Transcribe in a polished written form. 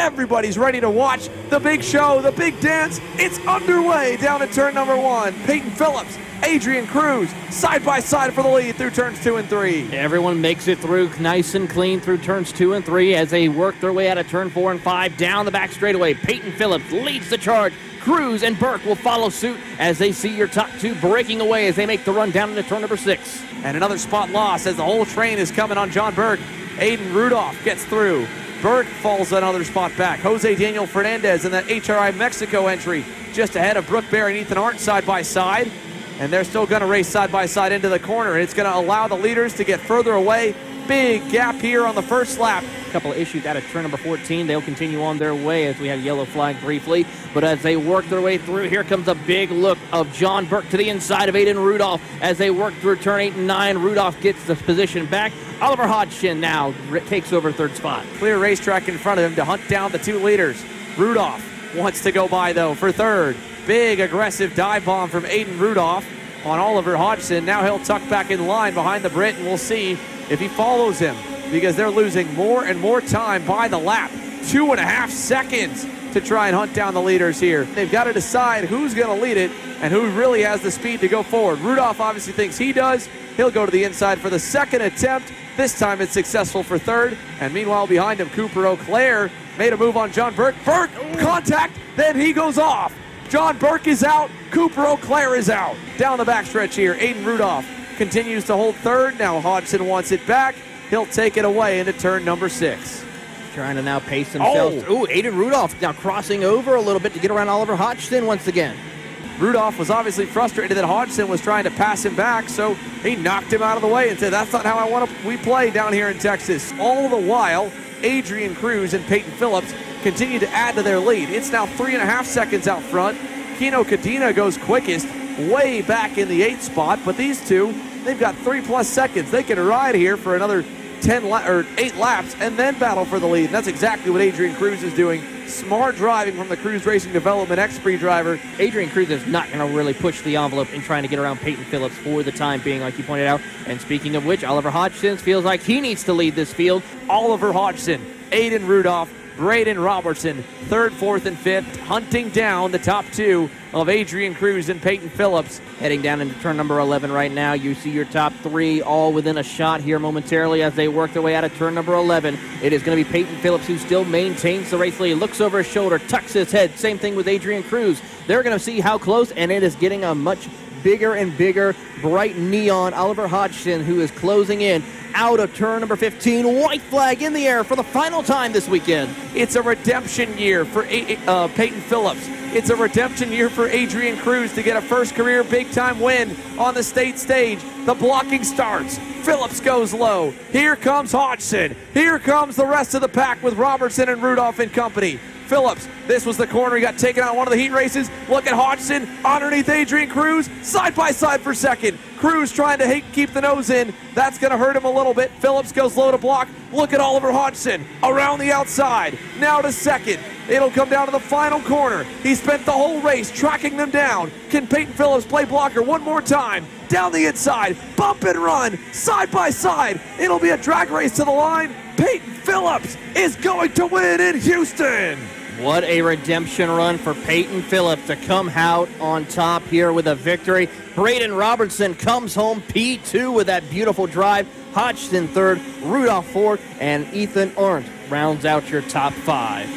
Everybody's ready to watch the big show, the big dance. It's underway down at turn number 1. Peyton Phillips, Adrian Cruz, side by side for the lead through turns 2 and 3. Everyone makes it through nice and clean through turns 2 and 3 as they work their way out of turn 4 and 5 down the back straightaway. Peyton Phillips leads the charge. Cruz and Burke will follow suit as they see your top two breaking away as they make the run down into turn number 6. And another spot loss as the whole train is coming on John Burke. Aiden Rudolph gets through. Burke falls another spot back. Jose Daniel Fernandez in that HRI Mexico entry just ahead of Brooke Berry and Ethan Arndt side by side. And they're still going to race side by side into the corner. It's going to allow the leaders to get further away. Big gap here on the first lap. A couple of issues out of turn number 14. They'll continue on their way as we had yellow flag briefly. But as they work their way through, here comes a big look of John Burke to the inside of Aiden Rudolph. As they work through turn 8 and 9, Rudolph gets the position back. Oliver Hodgson now takes over third spot. Clear racetrack in front of him to hunt down the two leaders. Rudolph wants to go by, though, for third. Big aggressive dive bomb from Aiden Rudolph on Oliver Hodgson. Now he'll tuck back in line behind the Brit, and we'll see if he follows him, because they're losing more and more time by the lap. 2.5 seconds to try and hunt down the leaders here. They've got to decide who's going to lead it and who really has the speed to go forward. Rudolph obviously thinks he does. He'll go to the inside for the second attempt. This time it's successful for third. And meanwhile behind him, Cooper Auclair made a move on John Burke. Burke, contact, then he goes off. John Burke is out. Cooper Auclair is out. Down the backstretch here, Aiden Rudolph continues to hold third. Now Hodgson wants it back. He'll take it away into turn number 6. Trying to now pace themselves. Ooh, Aiden Rudolph now crossing over a little bit to get around Oliver Hodgson once again. Rudolph was obviously frustrated that Hodgson was trying to pass him back, so he knocked him out of the way and said, that's not how we play down here in Texas. All the while, Adrian Cruz and Peyton Phillips continue to add to their lead. It's now 3.5 seconds out front. Kino Cadena goes quickest, way back in the 8th spot, but these two, they've got 3+ seconds. They can ride here for another 8 laps and then battle for the lead. And that's exactly what Adrian Cruz is doing. Smart driving from the Cruz Racing Development X-Free driver. Adrian Cruz is not going to really push the envelope in trying to get around Peyton Phillips for the time being, like you pointed out. And speaking of which, Oliver Hodgson feels like he needs to lead this field. Oliver Hodgson, Aiden Rudolph, Braden Robertson, 3rd, 4th, and 5th, hunting down the top two of Adrian Cruz and Peyton Phillips. Heading down into turn number 11 right now. You see your top three all within a shot here momentarily as they work their way out of turn number 11. It is going to be Peyton Phillips who still maintains the race lead. Looks over his shoulder, tucks his head. Same thing with Adrian Cruz. They're going to see how close, and it is getting a much bigger and bigger bright neon Oliver Hodgson, who is closing in out of turn number 15. White flag in the air for the final time this weekend. It's a redemption year for Peyton Phillips. It's a redemption year for Adrian Cruz to get a first career big-time win on the state stage. The blocking starts. Phillips goes low. Here comes Hodgson. Here comes the rest of the pack with Robertson and Rudolph and company. Phillips, this was the corner. He got taken out in one of the heat races. Look at Hodgson underneath Adrian Cruz, side by side for second. Cruz trying to keep the nose in. That's going to hurt him a little bit. Phillips goes low to block. Look at Oliver Hodgson around the outside. Now to second. It'll come down to the final corner. He spent the whole race tracking them down. Can Peyton Phillips play blocker one more time? Down the inside, bump and run, side by side. It'll be a drag race to the line. Peyton Phillips is going to win in Houston. What a redemption run for Peyton Phillips to come out on top here with a victory. Braden Robertson comes home P2 with that beautiful drive. Hodgson 3rd, Rudolph 4th, and Ethan Arndt rounds out your top 5.